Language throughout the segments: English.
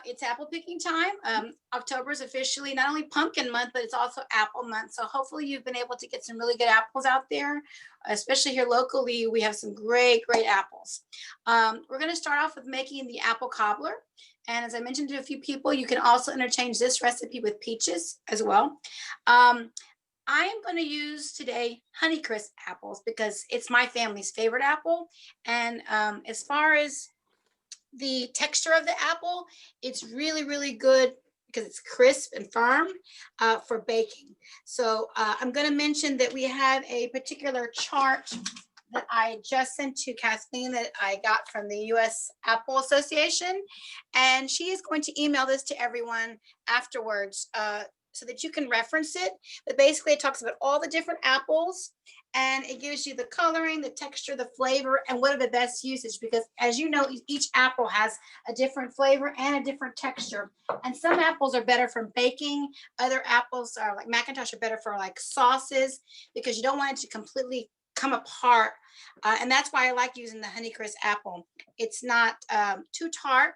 It's apple picking time. October is officially not only pumpkin month, but it's also apple month. So hopefully you've been able to get some really good apples out there, especially here locally. We have some great, great apples. We're going to start off with making the apple cobbler. And as I mentioned to a few people, you can also interchange this recipe with peaches as well. I am going to use today Honeycrisp apples because it's my family's favorite apple. And as far as the texture of the apple, it's really, really good because it's crisp and firm for baking. So I'm going to mention that we have a particular chart that I just sent to Kathleen that I got from the U.S. Apple Association. And she is going to email this to everyone afterwards so that you can reference it. But basically it talks about all the different apples and it gives you the coloring, the texture, the flavor, and what are the best usage. Because as you know, each apple has a different flavor and a different texture. And some apples are better for baking. Other apples are like Macintosh are better for like sauces because you don't want it to completely come apart. And that's why I like using the Honeycrisp apple. It's not too tart.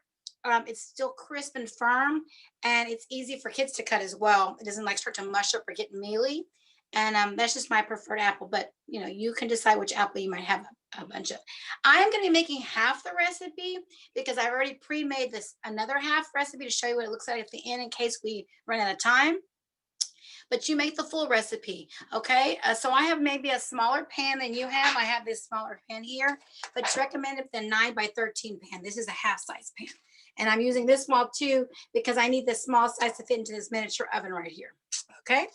It's still crisp and firm, and it's easy for kids to cut as well. It doesn't like start to mush up or get mealy. And that's just my preferred apple, but you know, you can decide which apple you might have a bunch of. I'm going to be making half the recipe because I've already pre-made this another half recipe to show you what it looks like at the end in case we run out of time. But you make the full recipe, okay? So I have maybe a smaller pan than you have. I have this smaller pan here, but it's recommended the 9x13 pan. This is a half size pan. And I'm using this small too because I need this small size to fit into this miniature oven right here, okay?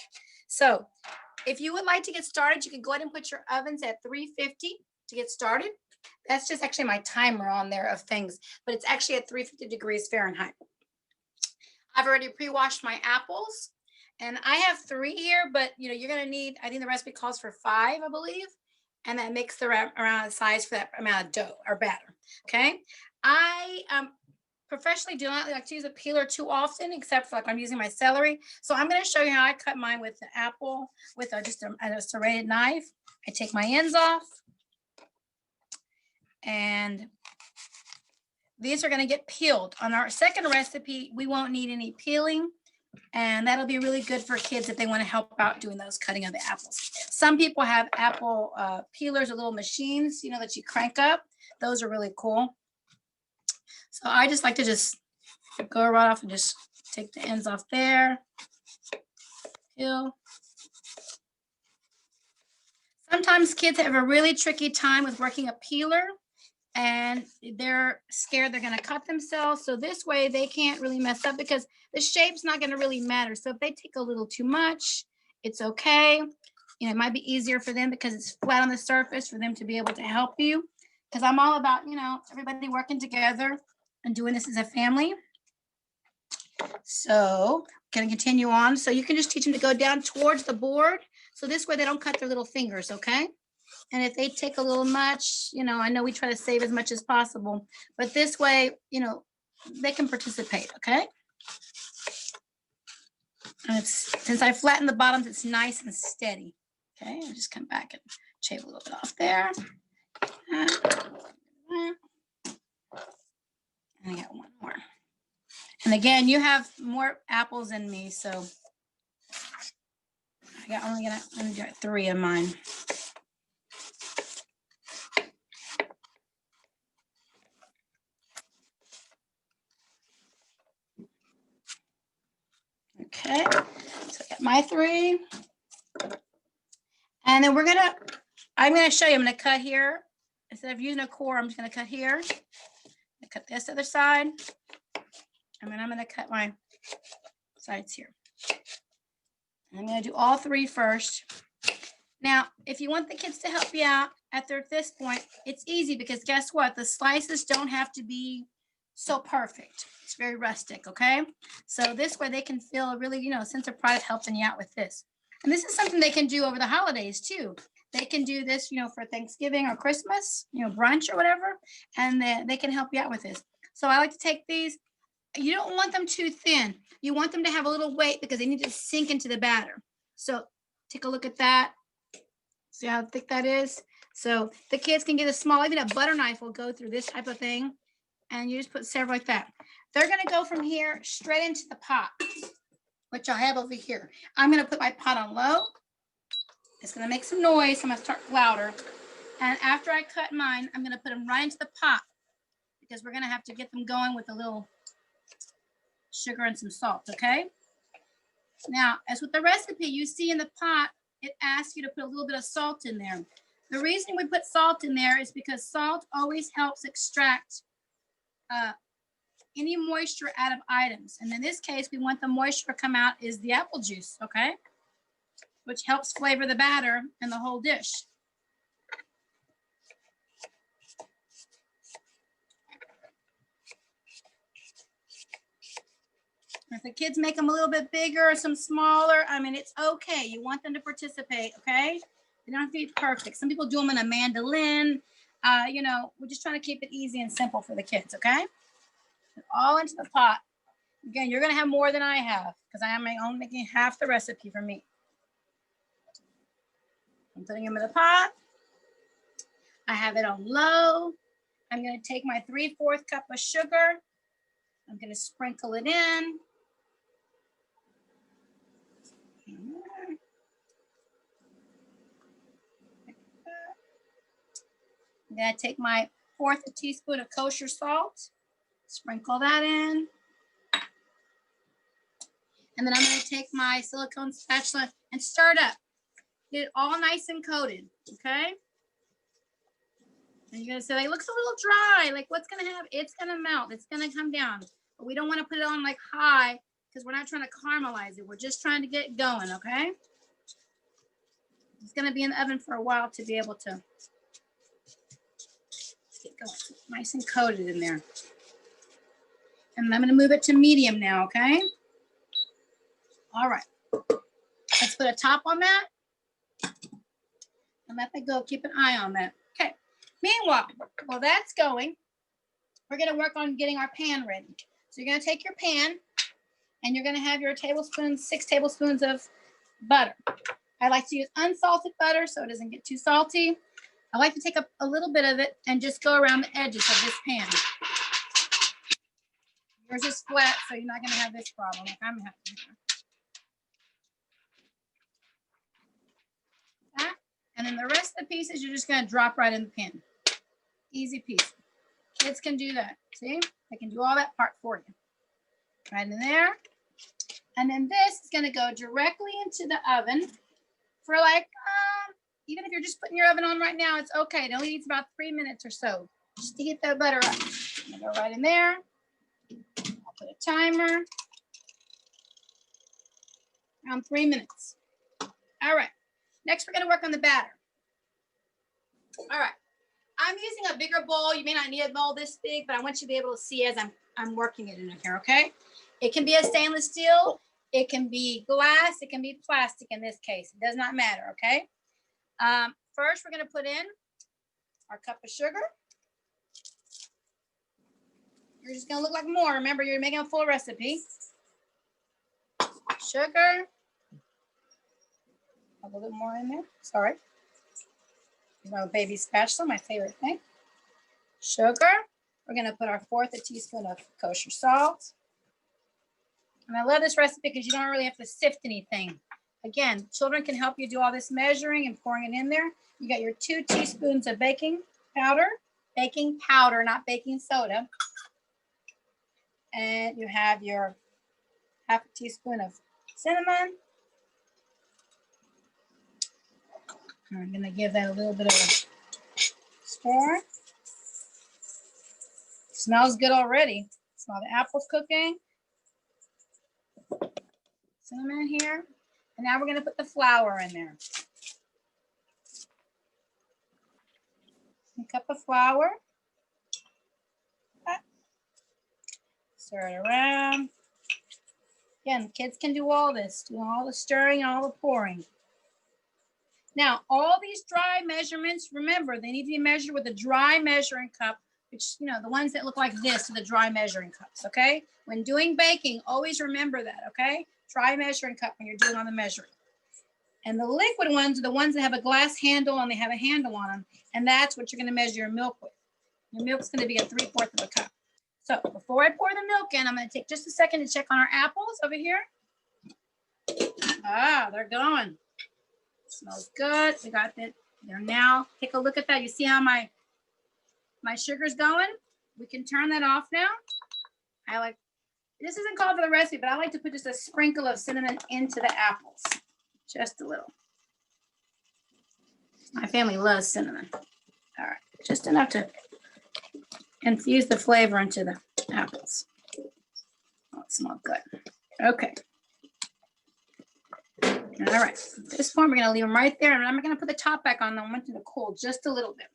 So if you would like to get started, you can go ahead and put your ovens at 350 to get started. That's just actually my timer on there of things, but it's actually at 350 degrees Fahrenheit. I've already pre-washed my apples. And I have 3 here, but you know, you're gonna need, I think the recipe calls for 5, I believe. And that makes the around the size for that amount of dough or batter, okay? I professionally do not like to use a peeler too often, except for like I'm using my celery. So I'm gonna show you how I cut mine with the apple with just a serrated knife. I take my ends off. And these are gonna get peeled. On our second recipe, we won't need any peeling. And that'll be really good for kids if they want to help out doing those cutting of the apples. Some people have apple peelers or little machines, you know, that you crank up. Those are really cool. So I just like to just go right off and just take the ends off there. Peel. Sometimes kids have a really tricky time with working a peeler and they're scared they're going to cut themselves. So this way they can't really mess up because the shape's not going to really matter. So if they take a little too much, it's okay. You know, it might be easier for them because it's flat on the surface for them to be able to help you. Because I'm all about, you know, everybody working together and doing this as a family. So going to continue on. So you can just teach them to go down towards the board. So this way they don't cut their little fingers, okay? And if they take a little much, you know, I know we try to save as much as possible, but this way, you know, they can participate, okay? And since I flattened the bottoms, it's nice and steady. Okay, I'll just come back and shave a little bit off there. And I got one more. And again, you have more apples than me, so I'm gonna do 3 of mine. Okay, so I got my 3. And then I'm gonna show you, I'm gonna cut here. Instead of using a core, I'm just gonna cut here. I'm gonna cut this other side. And then I'm gonna cut my sides here. And I'm gonna do all 3 first. Now, if you want the kids to help you out at this point, it's easy because guess what? The slices don't have to be so perfect. It's very rustic, okay? So this way they can feel a really, you know, sense of pride helping you out with this. And this is something they can do over the holidays too. They can do this, you know, for Thanksgiving or Christmas, you know, brunch or whatever, and they can help you out with this. So I like to take these. You don't want them too thin. You want them to have a little weight because they need to sink into the batter. So take a look at that. See how thick that is? So the kids can get a small, even a butter knife will go through this type of thing. And you just put several like that. They're gonna go from here straight into the pot, which I have over here. I'm gonna put my pot on low. It's gonna make some noise, so I'm gonna start louder. And after I cut mine, I'm gonna put them right into the pot because we're gonna have to get them going with a little sugar and some salt, okay? Now, as with the recipe, you see in the pot, it asks you to put a little bit of salt in there. The reason we put salt in there is because salt always helps extract any moisture out of items. And in this case, we want the moisture to come out is the apple juice, okay? Which helps flavor the batter and the whole dish. If the kids make them a little bit bigger or some smaller, I mean, it's okay. You want them to participate, okay? They don't have to be perfect. Some people do them in a mandolin. You know, we're just trying to keep it easy and simple for the kids, okay? All into the pot. Again, you're going to have more than I have because I am only making half the recipe for me. I'm putting them in the pot. I have it on low. I'm going to take my 3/4 cup of sugar. I'm going to sprinkle it in. I'm going to take my 1/4 teaspoon of kosher salt, sprinkle that in. And then I'm going to take my silicone spatula and stir it up. Get it all nice and coated, okay? And you're going to say, like, it looks a little dry. Like, what's going to happen? It's going to melt. It's going to come down. But we don't want to put it on, like, high because we're not trying to caramelize it. We're just trying to get it going, okay? It's going to be in the oven for a while to be able to get going. Nice and coated in there. And I'm going to move it to medium now, okay? All right. Let's put a top on that. And let that go. Keep an eye on that. Okay. Meanwhile, while that's going, we're going to work on getting our pan ready. So you're going to take your pan and you're going to have your 6 tablespoons of butter. I like to use unsalted butter so it doesn't get too salty. I like to take a little bit of it and just go around the edges of this pan. Yours is flat, so you're not going to have this problem like I'm having. That. And then the rest of the pieces, you're just going to drop right in the pan. Easy peasy. Kids can do that. See? They can do all that part for you. Right in there. And then this is going to go directly into the oven for like, even if you're just putting your oven on right now, it's okay. It only needs about 3 minutes or so just to get that butter up. I'm going to go right in there. I'll put a timer. Around 3 minutes. All right. Next, we're going to work on the batter. All right. I'm using a bigger bowl. You may not need a bowl this big, but I want you to be able to see as I'm working it in here, okay? It can be a stainless steel. It can be glass. It can be plastic in this case. It does not matter, okay? First, we're going to put in our cup of sugar. You're just going to look like more. Remember, you're making a full recipe. Sugar. A little bit more in there. Sorry. My baby spatula, my favorite thing. Sugar. We're going to put our 1/4 teaspoon of kosher salt. And I love this recipe because you don't really have to sift anything. Again, children can help you do all this measuring and pouring it in there. You got your 2 teaspoons of baking powder, not baking soda. And you have your 1/2 teaspoon of cinnamon. I'm going to give that a little bit of a stir. Smells good already. Smell the apples cooking. Cinnamon here. And now we're going to put the flour in there. 1 cup of flour. Stir it around. Again, kids can do all this, do all the stirring and all the pouring. Now, all these dry measurements, remember, they need to be measured with a dry measuring cup, which, you know, the ones that look like this are the dry measuring cups, okay? When doing baking, always remember that, okay? Dry measuring cup when you're doing on the measuring. And the liquid ones are the ones that have a glass handle and they have a handle on them. And that's what you're going to measure your milk with. Your milk's going to be a 3/4 of a cup. So before I pour the milk in, I'm going to take just a second to check on our apples over here. Ah, they're going. Smells good. We got that. They're now. Take a look at that. You see how my sugar's going? We can turn that off now. I like, this isn't called for the recipe, but I like to put just a sprinkle of cinnamon into the apples. Just a little. My family loves cinnamon. All right, just enough to infuse the flavor into the apples. Oh, it smells good. Okay. All right, at this point, we're gonna leave them right there, and I'm gonna put the top back on. I want them to cool just a little bit.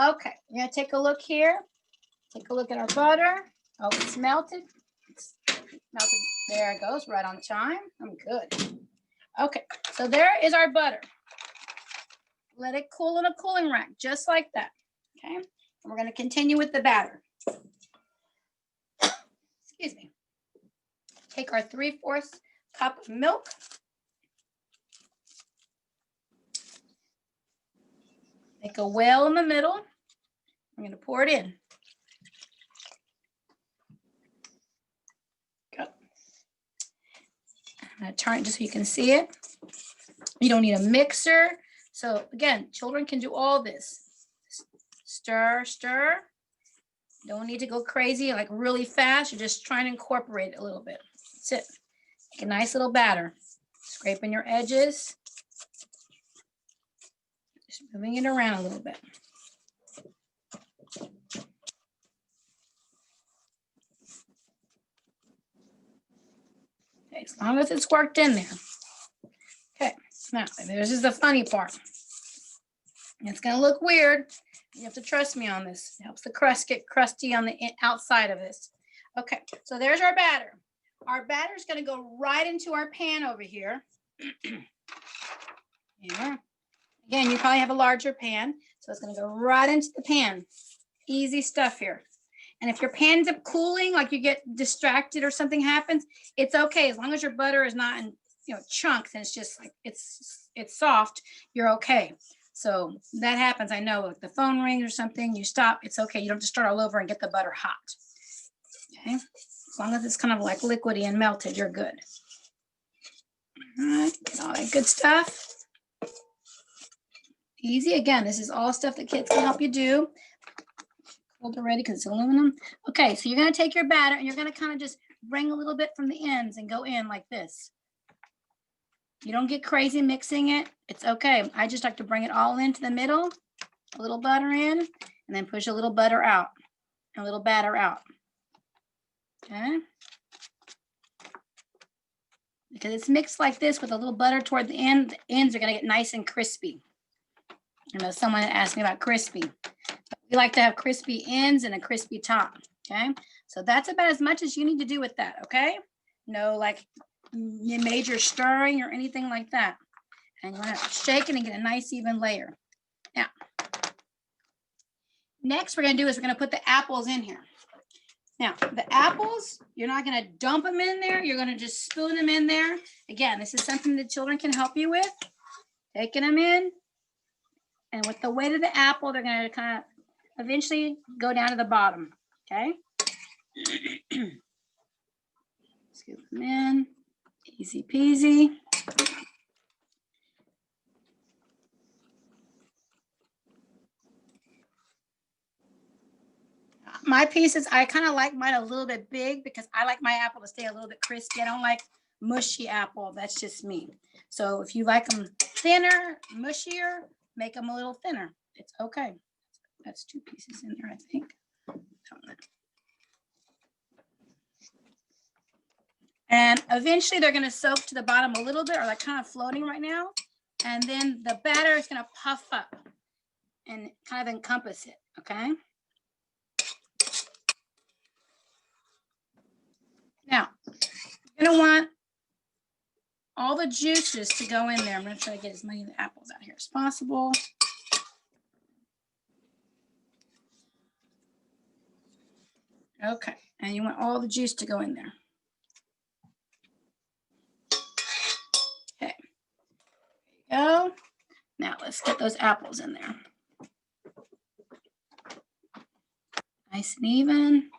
Okay, we're gonna take a look here. Take a look at our butter. Oh, it's melted. It's melted. There it goes, right on time. I'm good. Okay, so there is our butter. Let it cool in a cooling rack, just like that. Okay, and we're gonna continue with the batter. Excuse me. Take our 3/4 cup of milk. Make a well in the middle. I'm going to pour it in. Go. I'm going to turn it just so you can see it. You don't need a mixer. So again, children can do all this. Stir, stir. Don't need to go crazy, like really fast. You're just trying to incorporate it a little bit. That's it. Make a nice little batter. Scraping your edges. Just moving it around a little bit. Okay, as long as it's worked in there. Okay, now this is the funny part. It's gonna look weird. You have to trust me on this. It helps the crust get crusty on the outside of this. Okay, so there's our batter. Our batter is gonna go right into our pan over here. Yeah. Again, you probably have a larger pan, so it's going to go right into the pan. Easy stuff here. And if your pan ends up cooling, like you get distracted or something happens, it's okay. As long as your butter is not in, chunks and it's just like it's soft, you're okay. So that happens. I know if the phone rings or something, you stop. It's okay. You don't have to start all over and get the butter hot. Okay. As long as it's kind of like liquidy and melted, you're good. All right. Get all that good stuff. Easy. Again, this is all stuff that kids can help you do. Cold already because it's aluminum. Okay, so you're going to take your batter and you're going to kind of just bring a little bit from the ends and go in like this. You don't get crazy mixing it. It's okay. I just like to bring it all into the middle, a little butter in, and then push a little butter out, a little batter out. Okay. Because it's mixed like this with a little butter toward the end, the ends are going to get nice and crispy. I know someone asked me about crispy. We like to have crispy ends and a crispy top, okay? So that's about as much as you need to do with that, okay? No like major stirring or anything like that. And you want to shake it and get a nice even layer. Now, next we're going to do is we're going to put the apples in here. Now, the apples, you're not going to dump them in there. You're going to just spoon them in there. Again, this is something that children can help you with. Taking them in. And with the weight of the apple, they're going to kind of eventually go down to the bottom, okay? Scoop them in, easy peasy. My pieces, I kind of like mine a little bit big because I like my apple to stay a little bit crispy. I don't like mushy apple. That's just me. So if you like them thinner, mushier, make them a little thinner. It's okay. That's 2 pieces in there, I think. And eventually they're going to soak to the bottom a little bit, or they're kind of floating right now. And then the batter is going to puff up and kind of encompass it, okay? Now, you're going to want all the juices to go in there. I'm going to try to get as many of the apples out here as possible. Okay, and you want all the juice to go in there. Okay, there you go. Now let's get those apples in there. Nice and even.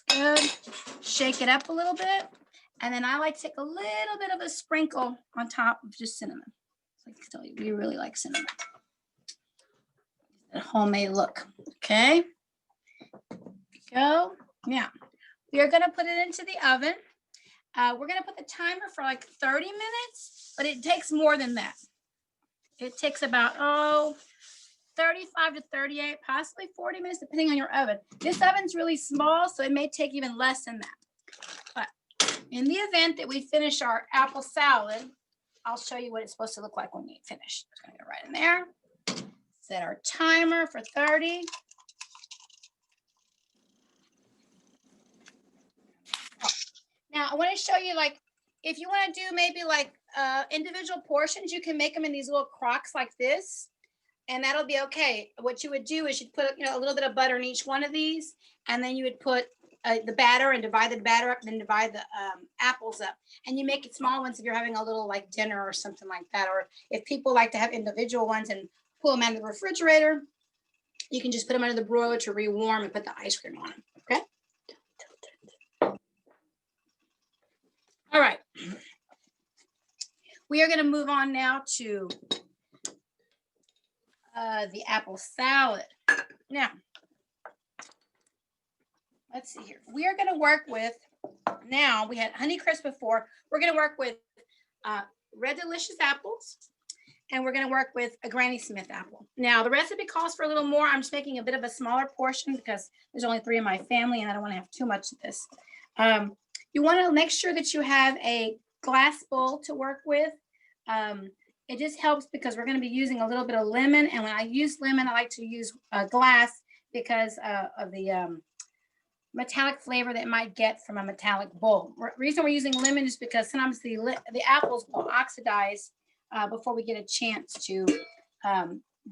Good. Shake it up a little bit. And then I like to take a little bit of a sprinkle on top of just cinnamon. I can tell you, we really like cinnamon. A homemade look. Okay. Go. Now, we are going to put it into the oven. We're going to put the timer for like 30 minutes, but it takes more than that. It takes about, 35 to 38, possibly 40 minutes, depending on your oven. This oven's really small, so it may take even less than that. But in the event that we finish our apple salad, I'll show you what it's supposed to look like when we finish. Just gonna go right in there. Set our timer for 30. Now I want to show you, like, if you want to do maybe like individual portions, you can make them in these little crocks like this. And that'll be okay. What you would do is you'd put, a little bit of butter in each one of these, and then you would put the batter and divide the batter up, and then divide the apples up. And you make it small ones if you're having a little like dinner or something like that. Or if people like to have individual ones and pull them out of the refrigerator, you can just put them under the broiler to rewarm and put the ice cream on them. Okay. All right. We are going to move on now to the apple salad. Now, let's see here. We are going to work with, now we had Honeycrisp before. We're going to work with Red Delicious apples, and we're going to work with a Granny Smith apple. Now, the recipe calls for a little more. I'm just making a bit of a smaller portion because there's only 3 in my family, and I don't want to have too much of this. You want to make sure that you have a glass bowl to work with. It just helps because we're going to be using a little bit of lemon. And when I use lemon, I like to use glass because of the metallic flavor that it might get from a metallic bowl. The reason we're using lemon is because sometimes the apples will oxidize before we get a chance to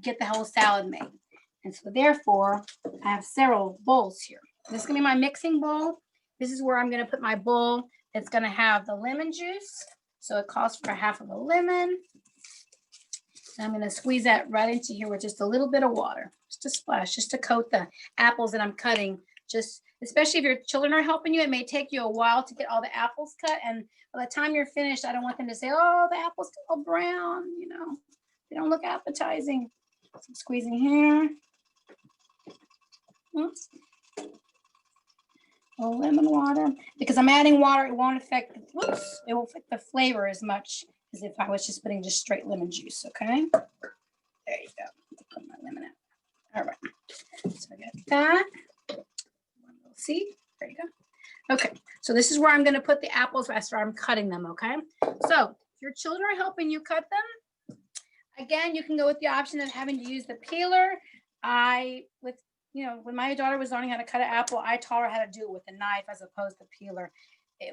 get the whole salad made. And so therefore, I have several bowls here. This is going to be my mixing bowl. This is where I'm going to put my bowl. It's going to have the lemon juice. So it calls for 1/2 of a lemon. I'm going to squeeze that right into here with just a little bit of water, just a splash, just to coat the apples that I'm cutting. Just, especially if your children are helping you, it may take you a while to get all the apples cut. And by the time you're finished, I don't want them to say, oh, the apples all brown, they don't look appetizing. So I'm squeezing here. Oops. A little lemon water. Because I'm adding water, it won't affect the flavor as much as if I was just putting just straight lemon juice, okay? There you go. Put my lemon in. All right. So I got that. One little seed. There you go. Okay. So this is where I'm going to put the apples after I'm cutting them, okay? So if your children are helping you cut them, again, you can go with the option of having to use the peeler. When my daughter was learning how to cut an apple, I taught her how to do it with a knife as opposed to peeler.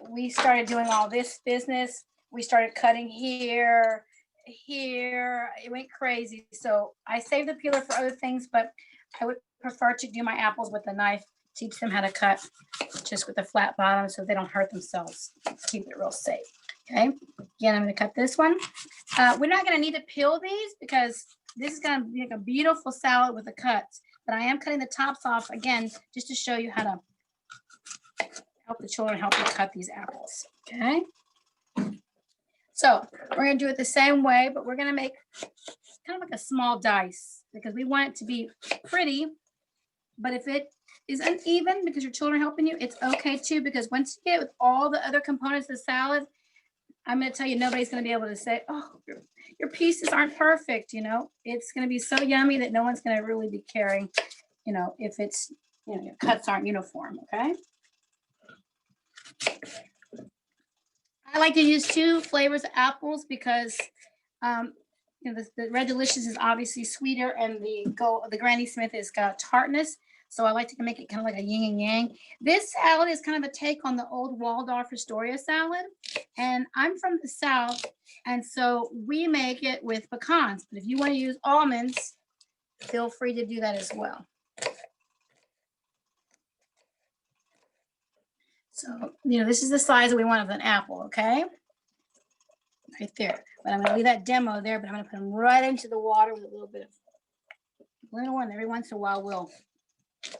We started doing all this business. We started cutting here. It went crazy. So I saved the peeler for other things, but I would prefer to do my apples with a knife, teach them how to cut just with a flat bottom so they don't hurt themselves. Keep it real safe. Okay. Again, I'm going to cut this one. We're not going to need to peel these because this is going to be like a beautiful salad with the cuts. But I am cutting the tops off again, just to show you how to help the children help you cut these apples. Okay. So we're going to do it the same way, but we're going to make kind of like a small dice because we want it to be pretty. But if it is uneven because your children are helping you, it's okay too, because once you get with all the other components of the salad, I'm going to tell you, nobody's going to be able to say, oh, your pieces aren't perfect. It's going to be so yummy that no one's going to really be caring, if it's, your cuts aren't uniform. Okay. I like to use 2 flavors of apples because, the Red Delicious is obviously sweeter and the Granny Smith has got tartness. So I like to make it kind of like a yin and yang. This salad is kind of a take on the old Waldorf Astoria salad. And I'm from the South. And so we make it with pecans. But if you want to use almonds, feel free to do that as well. So, this is the size that we want of an apple, okay? Right there. But I'm going to leave that demo there, but I'm going to put them right into the water with a little bit of lemon, and every once in a while we'll, if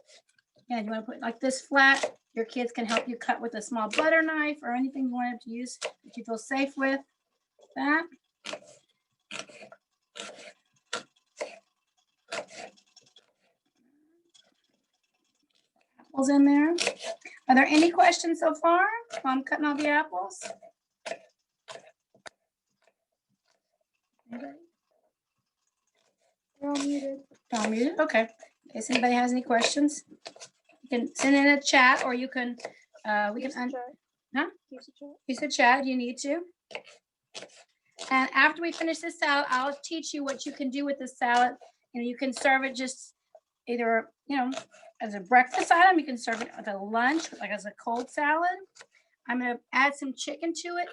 you want to put it like this flat, Your kids can help you cut with a small butter knife or anything you want to use that you feel safe with. That. Apples in there. Are there any questions so far while I'm cutting all the apples? Anybody? They're all muted. All muted? Okay. In case anybody has any questions, you can send in a chat, or you can, we Use can, the chat. huh? Use the chat. Use the chat if you need to. And after we finish this salad, I'll teach you what you can do with the salad. And you can serve it just either, as a breakfast item. You can serve it at a lunch, like as a cold salad. I'm going to add some chicken to it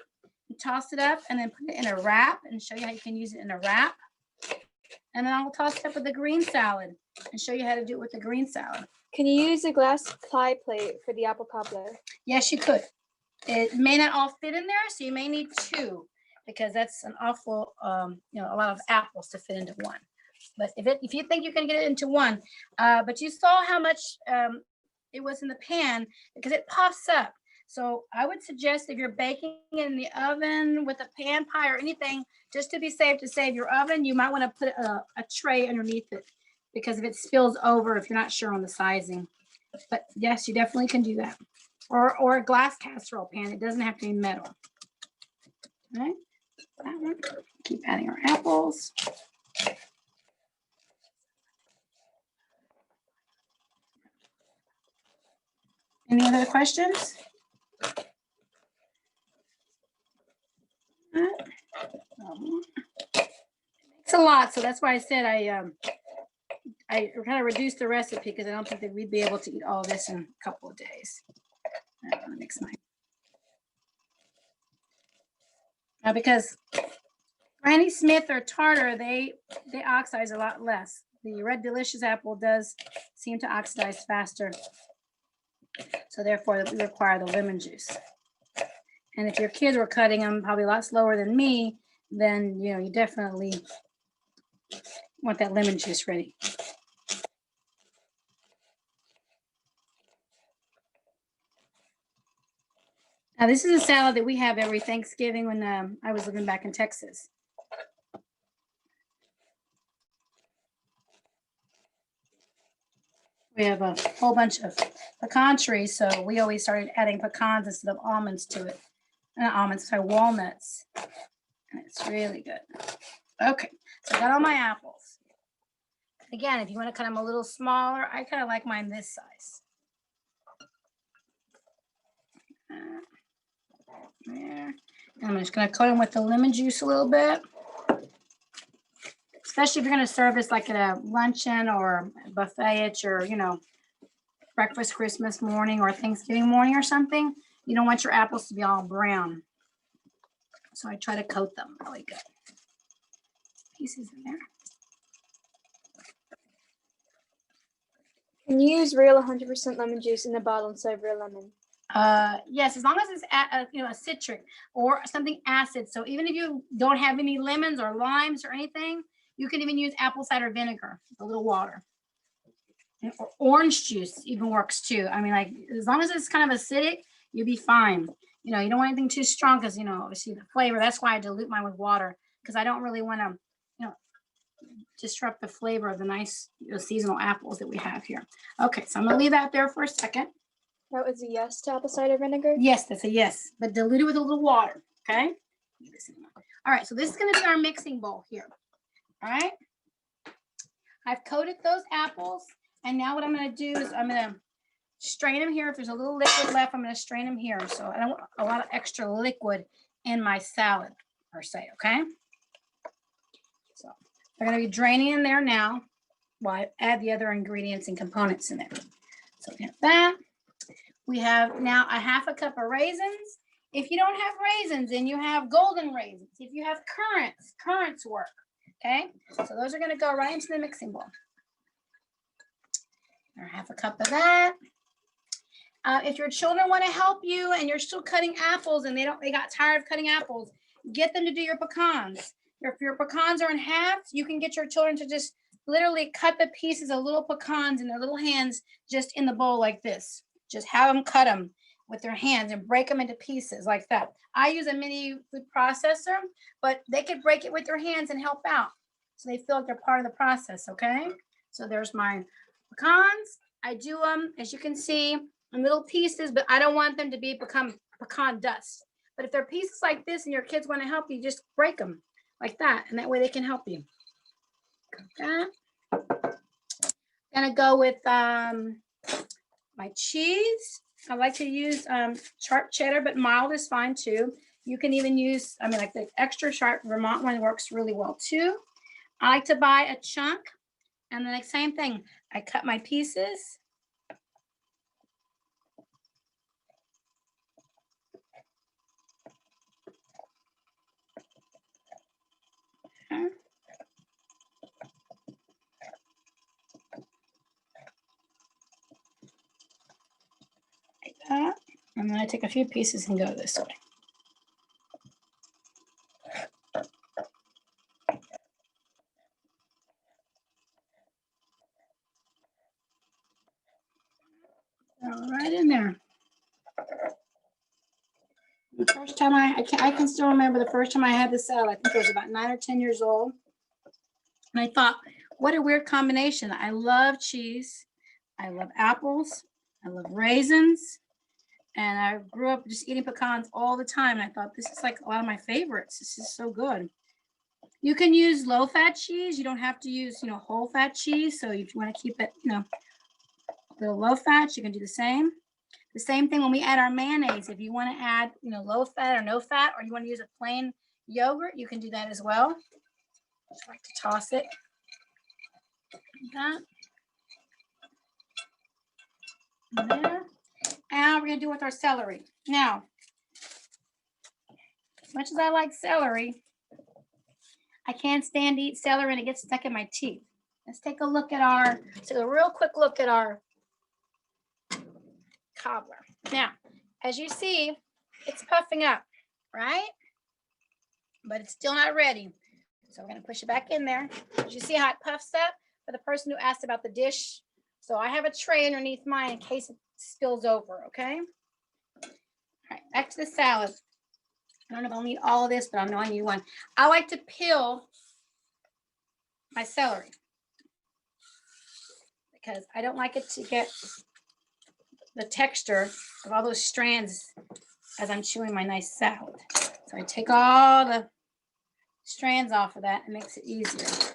and toss it up and then put it in a wrap and show you how you can use it in a wrap. And then I'll toss it up with the green salad and show you how to do it with the green salad. Can you use a glass pie plate for the apple cobbler? Yes, you could. It may not all fit in there, so you may need two, because that's an awful, a lot of apples to fit into one. But if you think you can get it into one, but you saw how much it was in the pan, because it puffs up. So I would suggest if you're baking in the oven with a pan pie or anything, just to be safe to save your oven, you might want to put a tray underneath it, because if it spills over, if you're not sure on the sizing. But yes, you definitely can do that. Or a glass casserole pan. It doesn't have to be metal. All right. That one. Keep adding our apples. Any other questions? It's a lot, so that's why I said I kind of reduced the recipe, because I don't think that we'd be able to eat all this in a couple of days. I'm gonna mix mine. Now, because Granny Smith or tartar, they oxidize a lot less. The Red Delicious apple does seem to oxidize faster, so therefore we require the lemon juice. And if your kids were cutting them probably a lot slower than me, then you definitely want that lemon juice ready. Now, this is a salad that we have every Thanksgiving when I was living back in Texas. We have a whole bunch of pecan trees, so we always started adding pecans instead of almonds to it. Not almonds, sorry, walnuts. And it's really good. Okay, so I got all my apples. Again, if you want to cut them a little smaller, I kind of like mine this size. There. And I'm just going to coat them with the lemon juice a little bit. Especially if you're going to serve this like at a luncheon or a buffet at your, breakfast Christmas morning or Thanksgiving morning or something. You don't want your apples to be all brown. So I try to coat them really good. Pieces in there. Can you use real 100% lemon juice in the bottle instead of real lemon? Yes, as long as it's a citric or something acid. So even if you don't have any lemons or limes or anything, you can even use apple cider vinegar, a little water. Or orange juice even works too. I mean, like, as long as it's kind of acidic, you'll be fine. You don't want anything too strong, because obviously the flavor. That's why I dilute mine with water, because I don't really want to disrupt the flavor of the nice seasonal apples that we have here. Okay, so I'm gonna leave that there for a second. That was a yes to apple cider vinegar? Yes, that's a yes, but dilute it with a little water. Okay. All right, so this is going to be our mixing bowl here. All right. I've coated those apples, and now what I'm going to do is I'm going to strain them here. If there's a little liquid left, I'm going to strain them here. So I don't want a lot of extra liquid in my salad per se. Okay. So they're going to be draining in there now while I add the other ingredients and components in there. So we have that. We have now a half a cup of raisins. If you don't have raisins, then you have golden raisins. If you have currants work. Okay, so those are going to go right into the mixing bowl. Or half a cup of that. If your children want to help you and you're still cutting apples and they got tired of cutting apples, get them to do your pecans. If your pecans are in half, you can get your children to just literally cut the pieces of little pecans in their little hands just in the bowl like this. Just have them cut them with their hands and break them into pieces like that. I use a mini food processor, but they could break it with their hands and help out. So they feel like they're part of the process, okay? So there's my pecans. I do them, as you can see, in little pieces, but I don't want them to become pecan dust. But if they're pieces like this and your kids want to help you, just break them like that, and that way they can help you. Okay. Gonna go with my cheese. I like to use sharp cheddar, but mild is fine too. You can even use, like the extra sharp Vermont one works really well too. I like to buy a chunk, and then the same thing. I cut my pieces. Okay. Like that. And then I take a few pieces and go this way. Right in there. The first time I can still remember the first time I had this salad. I think I was about 9 or 10 years old. And I thought, what a weird combination. I love cheese. I love apples. I love raisins. And I grew up just eating pecans all the time. And I thought, this is like a lot of my favorites. This is so good. You can use low fat cheese. You don't have to use, whole fat cheese. So if you want to keep it, a little low fat, you can do the same. The same thing when we add our mayonnaise. If you want to add, low fat or no fat, or you want to use a plain yogurt, you can do that as well. Just like to toss it. Like that. And there. And we're going to do with our celery. Now, as much as I like celery, I can't stand to eat celery and it gets stuck in my teeth. Let's take a look at a real quick look at our cobbler. Now, as you see, it's puffing up, right? But it's still not ready. So we're going to push it back in there. Did you see how it puffs up? For the person who asked about the dish. So I have a tray underneath mine in case it spills over, okay? All right, back to the salad. I don't know if I'll need all of this, but I know I need one. I like to peel my celery because I don't like it to get the texture of all those strands as I'm chewing my nice salad. So I take all the strands off of that. It makes it easier.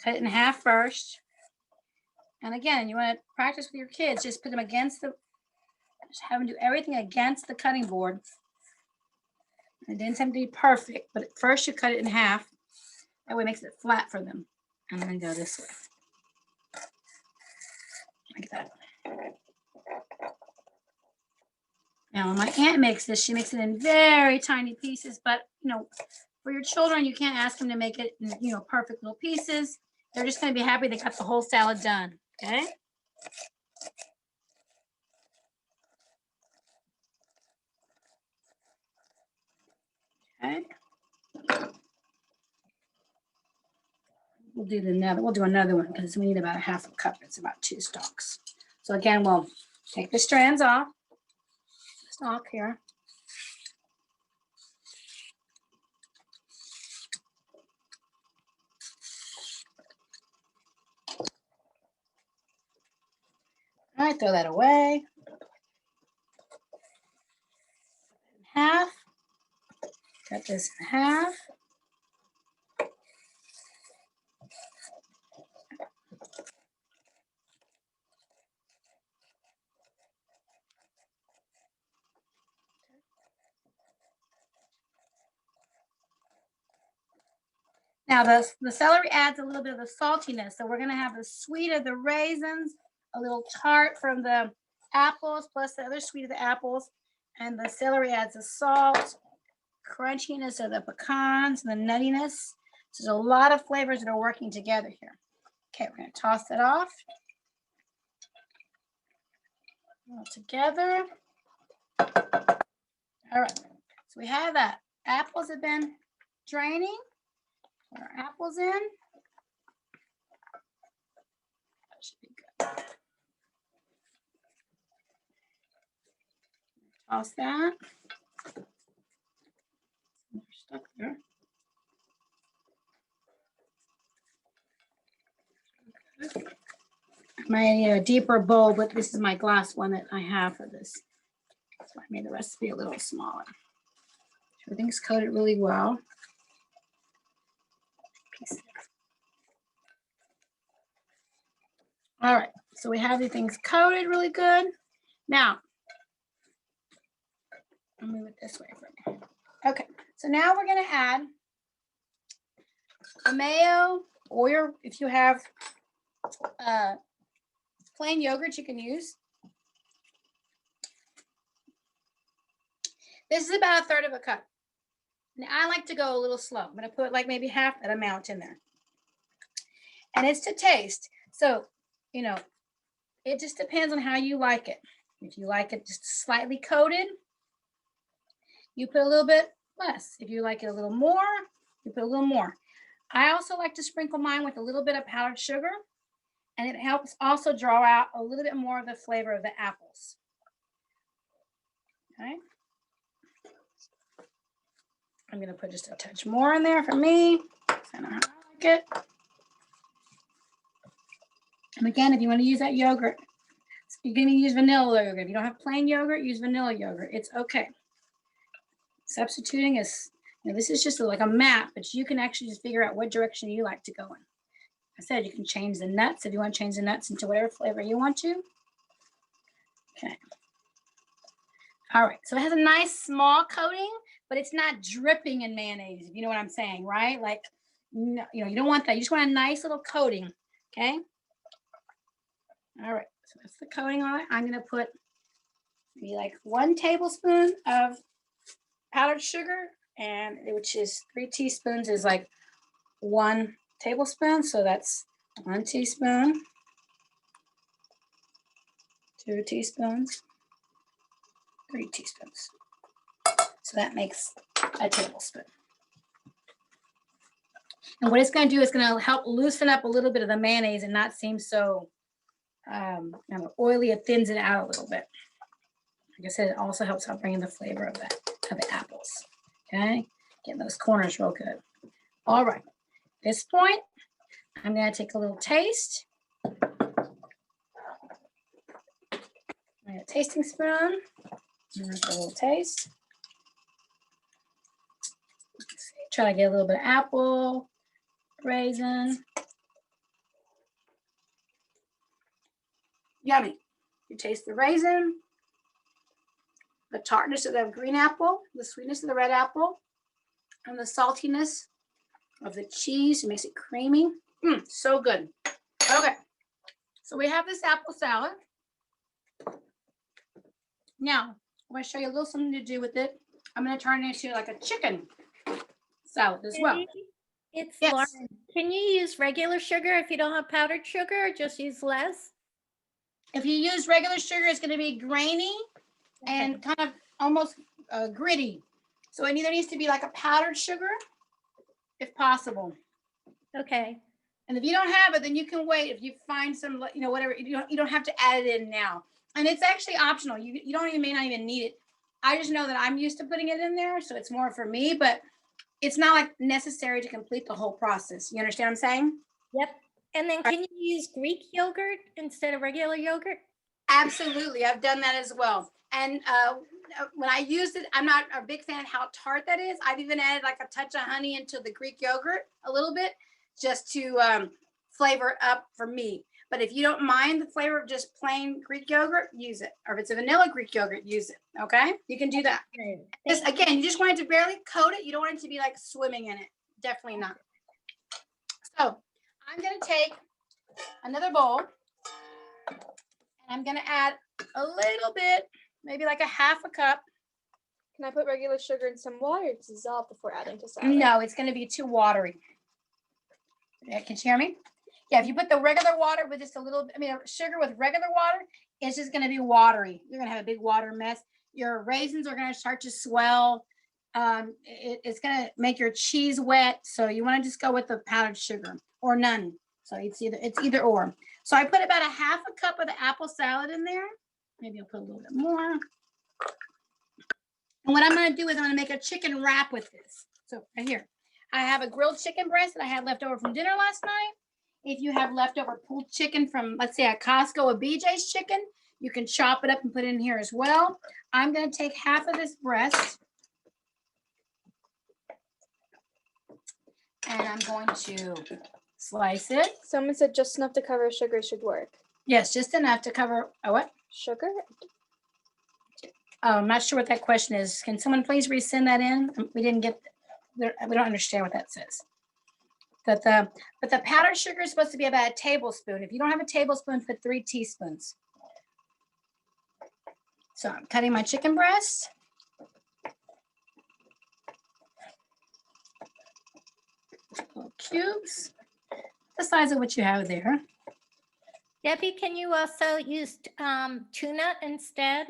Cut it in half first. And again, you want to practice with your kids. Just put them just have them do everything against the cutting board. It didn't have to be perfect, but at first you cut it in half. That way it makes it flat for them. And then go this way. Like that. Now, when my aunt makes this, she makes it in very tiny pieces, but, for your children, you can't ask them to make it in, perfect little pieces. They're just going to be happy they got the whole salad done, okay? Okay. We'll do another one because we need about a half a cup. It's about 2 stalks. So again, we'll take the strands off. Stalk here. All right, throw that away. In half. Cut this in half. Now the celery adds a little bit of the saltiness. So we're going to have the sweet of the raisins, a little tart from the apples, plus the other sweet of the apples. And the celery adds the salt, crunchiness of the pecans, and the nuttiness. So there's a lot of flavors that are working together here. Okay, we're going to toss it off. All together. All right, so we have that. Apples have been draining. Put our apples in. That should be good. Toss that. They're stuck there. I might need a deeper bowl, but this is my glass one that I have for this. So I made the recipe a little smaller. Everything's coated really well. All right, so we have these things coated really good. Now, I'll move it this way for me. Okay, so now we're gonna add a mayo, or if you have plain yogurt, you can use. This is about 1/3 of a cup. Now I like to go a little slow. I'm gonna put like maybe half that amount in there. And it's to taste. So, you know, it just depends on how you like it. If you like it just slightly coated, you put a little bit less. If you like it a little more, you put a little more. I also like to sprinkle mine with a little bit of powdered sugar, and it helps also draw out a little bit more of the flavor of the apples. Okay. I'm gonna put just a touch more in there for me. I know how I like it. And again, if you want to use that yogurt, you're going to use vanilla yogurt. If you don't have plain yogurt, use vanilla yogurt. It's okay. Substituting is, this is just like a map, but you can actually just figure out what direction you like to go in. I said you can change the nuts if you want to change the nuts into whatever flavor you want to. Okay. All right. So it has a nice small coating, but it's not dripping in mayonnaise, if you know what I'm saying, right? Like, you don't want that. You just want a nice little coating. Okay. All right, so that's the coating on it. I'm going to put maybe like 1 tablespoon of powdered sugar, and which is 3 teaspoons is like 1 tablespoon. So that's 1 teaspoon, 2 teaspoons, 3 teaspoons. So that makes a tablespoon. And what it's going to do is going to help loosen up a little bit of the mayonnaise and not seem so oily. It thins it out a little bit. Like I said, it also helps out bringing the flavor of the apples. Okay, getting those corners real good. All right, at this point, I'm going to take a little taste. I got a tasting spoon. Here's a little taste. Try to get a little bit of apple, raisin. Yummy. You taste the raisin, the tartness of the green apple, the sweetness of the red apple, and the saltiness of the cheese. It makes it creamy. So good. Okay. So we have this apple salad. Now, I'm going to show you a little something to do with it. I'm going to turn it into like a chicken salad as well. It's Yes. Lauren. Can you use regular sugar if you don't have powdered sugar, or just use less? If you use regular sugar, it's going to be grainy and kind of almost gritty. So it either needs to be like a powdered sugar, if possible. Okay. And if you don't have it, then you can wait. If you find some, whatever, you don't have to add it in now. And it's actually optional. You may not even need it. I just know that I'm used to putting it in there, so it's more for me, but it's not like necessary to complete the whole process. You understand what I'm saying? Yep. And then can you use Greek yogurt instead of regular yogurt? Absolutely. I've done that as well. And when I used it, I'm not a big fan of how tart that is. I've even added like a touch of honey into the Greek yogurt a little bit just to flavor it up for me. But if you don't mind the flavor of just plain Greek yogurt, use it. Or if it's a vanilla Greek yogurt, use it. Okay? You can do that. Just, again, you just want it to barely coat it. You don't want it to be like swimming in it. Definitely not. So I'm going to take another bowl. And I'm going to add a little bit, maybe like a 1/2 cup. Can I put regular sugar in some water to dissolve before adding to salad? No, it's going to be too watery. Yeah, can you hear me? Yeah, if you put the regular water with just a little, sugar with regular water, it's just going to be watery. You're going to have a big water mess. Your raisins are going to start to swell. It's going to make your cheese wet. So you want to just go with the powdered sugar or none. So it's either or. So I put about a 1/2 cup of the apple salad in there. Maybe I'll put a little bit more. And what I'm going to do is I'm going to make a chicken wrap with this. So right here, I have a grilled chicken breast that I had left over from dinner last night. If you have leftover pulled chicken from, let's say, a Costco or BJ's chicken, you can chop it up and put it in here as well. I'm going to take half of this breast and I'm going to slice it. Someone said just enough to cover sugar should work. Yes, just enough to cover what? Sugar? Oh, I'm not sure what that question is. Can someone please resend that in? We didn't get, we don't understand what that says. But the powdered sugar is supposed to be about a tablespoon. If you don't have a tablespoon, put 3 teaspoons. So I'm cutting my chicken breast. Little cubes, the size of what you have there. Debbie, can you also use tuna instead?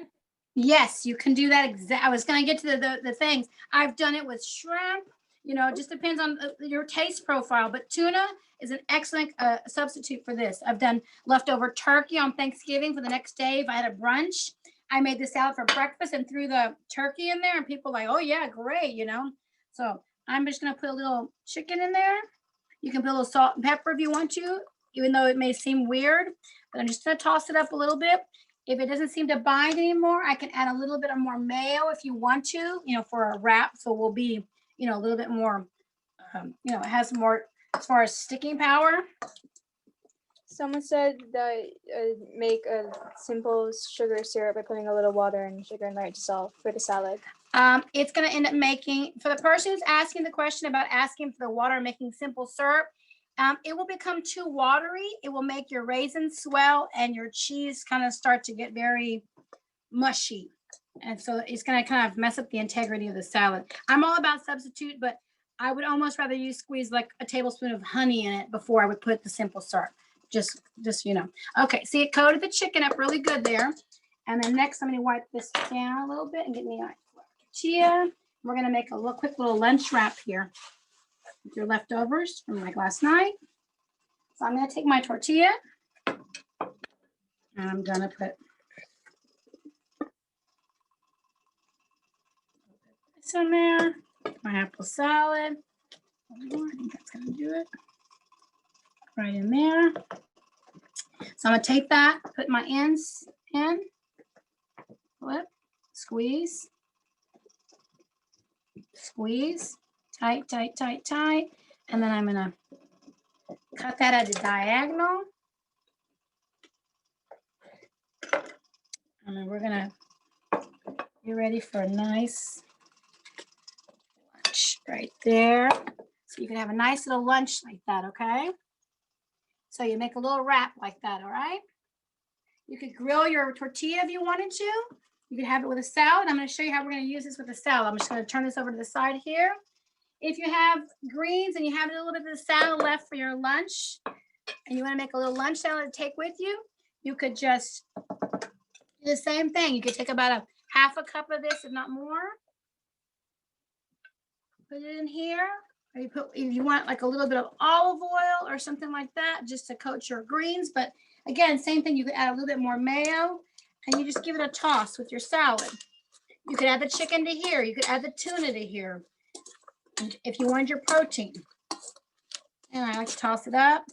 Yes, you can do that. I was going to get to the things. I've done it with shrimp. You know, it just depends on your taste profile. But tuna is an excellent substitute for this. I've done leftover turkey on Thanksgiving for the next day. If I had a brunch, I made the salad for breakfast and threw the turkey in there. And people are like, oh, yeah, great, you know. So I'm just going to put a little chicken in there. You can put a little salt and pepper if you want to, even though it may seem weird. But I'm just going to toss it up a little bit. If it doesn't seem to bind anymore, I can add a little bit of more mayo if you want to, you know, for a wrap. So we'll be, you know, a little bit more, you know, it has more as far as sticking power. Someone said that make a simple sugar syrup by putting a little water and sugar and let it dissolve for the salad. It's going to end up making, for the person who's asking the question about asking for the water and making simple syrup, it will become too watery. It will make your raisins swell and your cheese kind of start to get very mushy. And so it's going to kind of mess up the integrity of the salad. I'm all about substitute, but I would almost rather you squeeze like a tablespoon of honey in it before I would put the simple syrup. Just, you know. Okay, see, it coated the chicken up really good there. And then next, I'm going to wipe this down a little bit and get me a tortilla. We're going to make a little quick little lunch wrap here with your leftovers from like last night. So I'm going to take my tortilla and I'm going to put this in there, my apple salad. I think that's going to do it. Right in there. So I'm going to take that, put my ends in, flip, squeeze, squeeze, tight, tight, tight, tight. And then I'm going to cut that at a diagonal. And then we're going to be ready for a nice lunch right there. So you can have a nice little lunch like that, okay? So you make a little wrap like that, all right? You could grill your tortilla if you wanted to. You could have it with a salad. I'm going to show you how we're going to use this with a salad. I'm just going to turn this over to the side here. If you have greens and you have a little bit of the salad left for your lunch and you want to make a little lunch salad to take with you, you could just do the same thing. You could take about a half a cup of this, if not more. Put it in here. Or you put, if you want like a little bit of olive oil or something like that, just to coat your greens. But again, same thing, you could add a little bit more mayo and you just give it a toss with your salad. You could add the chicken to here. You could add the tuna to here. And if you wanted your protein. And I like to toss it up.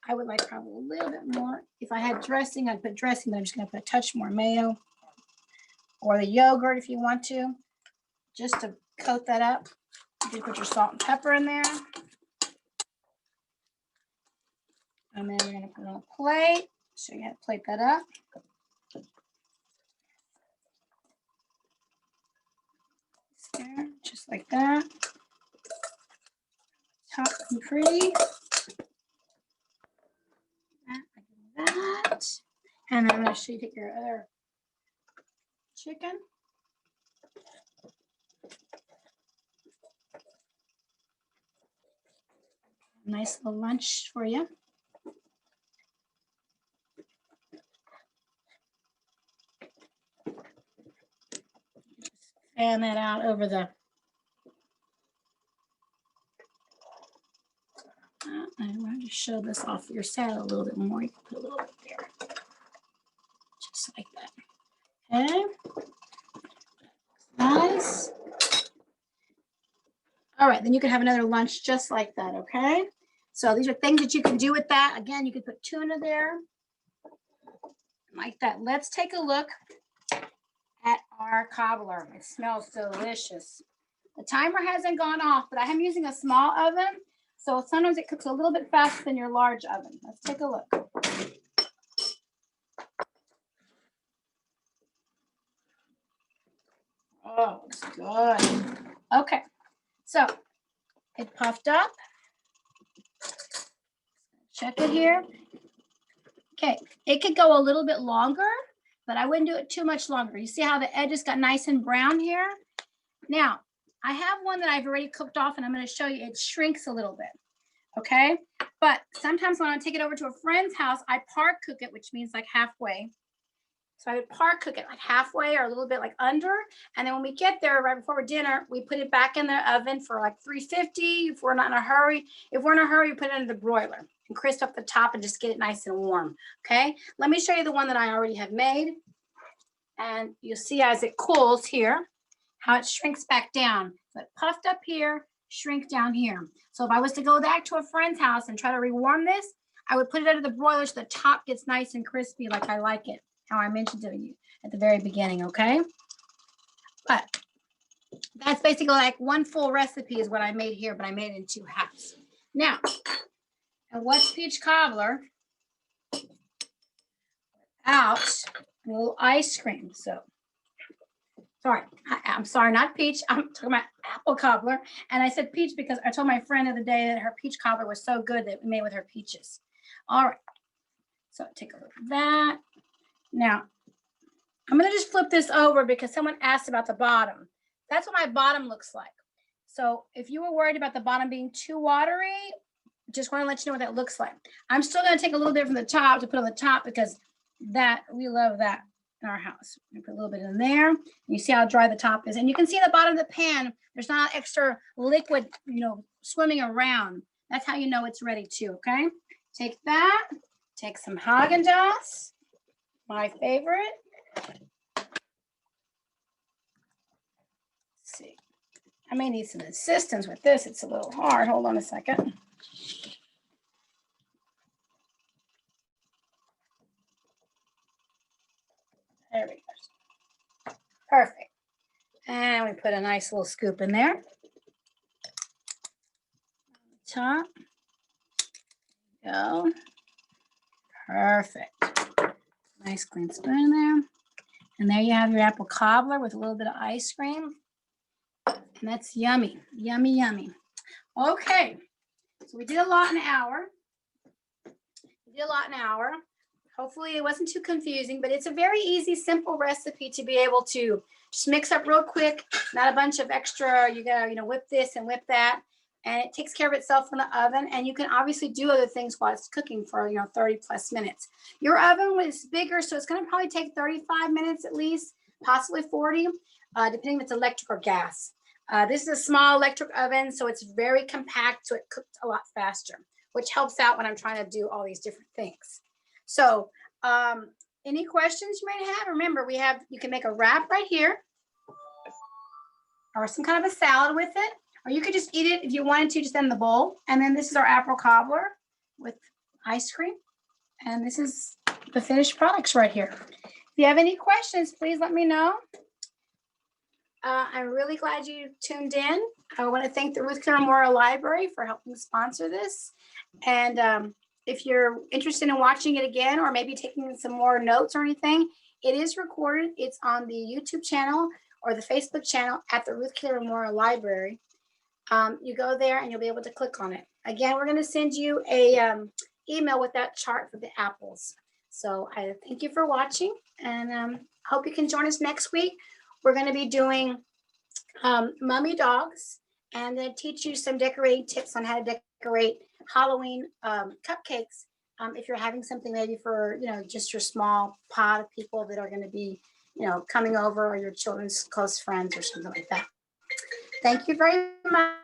I would like probably a little bit more. If I had dressing, I'd put dressing, but I'm just going to put a touch more mayo. Or the yogurt if you want to. Just to coat that up. You can put your salt and pepper in there. And then we're going to put it on a plate. Show you how to plate that up. There, just like that. Top and pretty. That. And then I'm going to show you take your other chicken. Nice little lunch for you. Fan that out over the. I want to show this off your salad a little bit more. You can put a little bit there, just like that. Okay. Nice. All right, then you can have another lunch just like that, okay? So these are things that you can do with that. Again, you can put tuna there like that. Let's take a look at our cobbler. It smells delicious. The timer hasn't gone off, but I am using a small oven, so sometimes it cooks a little bit faster than your large oven. Let's take a look. Oh, it's good. Okay, so it puffed up. Check it here. Okay, it could go a little bit longer, but I wouldn't do it too much longer. You see how the edges got nice and brown here? Now, I have one that I've already cooked off, and I'm going to show you. It shrinks a little bit, okay? But sometimes when I take it over to a friend's house, I par cook it, which means like halfway. So I would par cook it like halfway or a little bit like under. And then when we get there right before dinner, we put it back in the oven for like 350 if we're not in a hurry. If we're in a hurry, we put it into the broiler and crisp up the top and just get it nice and warm, okay? Let me show you the one that I already have made. And you'll see as it cools here, how it shrinks back down. So it puffed up here, shrink down here. So if I was to go back to a friend's house and try to rewarm this, I would put it under the broiler so the top gets nice and crispy like I like it, how I mentioned to you at the very beginning, okay? But that's basically like one full recipe is what I made here, but I made it in 2 halves. Now, and what's peach cobbler without a little ice cream? So sorry, I'm sorry, not peach. I'm talking about apple cobbler. And I said peach because I told my friend the other day that her peach cobbler was so good that we made with her peaches. All right, so take a look at that. Now, I'm going to just flip this over because someone asked about the bottom. That's what my bottom looks like. So if you were worried about the bottom being too watery, just want to let you know what that looks like. I'm still going to take a little bit from the top to put on the top because that we love that in our house. I'm gonna put a little bit in there. You see how dry the top is, and you can see the bottom of the pan. There's not extra liquid, swimming around. That's how you know it's ready too. Okay, take that. Take some Haagen-Dazs, my favorite. Let's see, I may need some assistance with this. It's a little hard. Hold on a second. There we go. Perfect. And we put a nice little scoop in there. Top. Go. Perfect. Nice clean spoon in there. And there you have your apple cobbler with a little bit of ice cream. And that's yummy. Yummy, yummy. Okay. So we did a lot in an hour. Hopefully it wasn't too confusing, but it's a very easy, simple recipe to be able to just mix up real quick. Not a bunch of extra, you gotta, whip this and whip that. And it takes care of itself in the oven. And you can obviously do other things while it's cooking for, 30 plus minutes. Your oven was bigger, so it's gonna probably take 35 minutes at least, possibly 40, depending if it's electric or gas. This is a small electric oven, so it's very compact, so it cooked a lot faster, which helps out when I'm trying to do all these different things. So any questions you might have, remember you can make a wrap right here or some kind of a salad with it, or you could just eat it if you wanted to, just in the bowl. And then this is our apple cobbler with ice cream. And this is the finished products right here. If you have any questions, please let me know. I'm really glad you tuned in. I want to thank the Ruth Keeler Memorial Library for helping sponsor this. And if you're interested in watching it again, or maybe taking some more notes or anything, it is recorded. It's on the YouTube channel or the Facebook channel at the Ruth Keeler Memorial Library. You go there and you'll be able to click on it. Again, we're going to send you a email with that chart for the apples. So I thank you for watching, and hope you can join us next week. We're going to be doing mummy dogs, and then teach you some decorating tips on how to decorate Halloween cupcakes if you're having something maybe for just your small pod of people that are going to be coming over, or your children's close friends or something like that. Thank you very much.